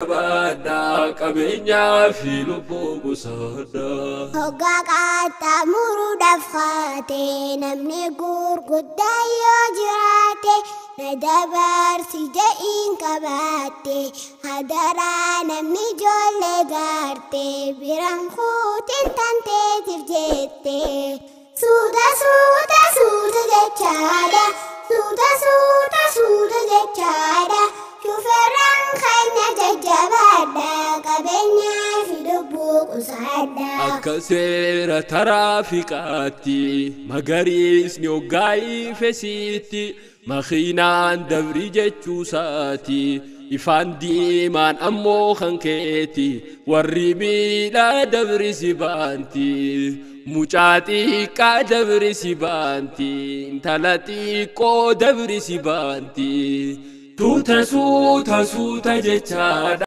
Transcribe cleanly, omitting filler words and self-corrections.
Bada kabenya filupo gusada. Hoga kata muru dafate namni gurgudda yoo jiraate na dabarsi ja'iin qabate hadara namni ijoollee gaarte biraan kuutiin tanteetiif jette. Suuta suuta suuta jechaadha suuta suuta suuta jechaadha. Shuferan khayna jajjabadha qabeenyaa fi lubbuu qusaadha. Akka seera taraafiqaatti magariisni hoggaa'ii feesiitti makiinaan dabri jechuusaati ifaan diimaan ammoo kan keeti warri miidhaa dabri si baanti mucaa xiqqaa dabri si baanti intala xiqqoo dabri si baanti. Tuuta suuta jechaadha.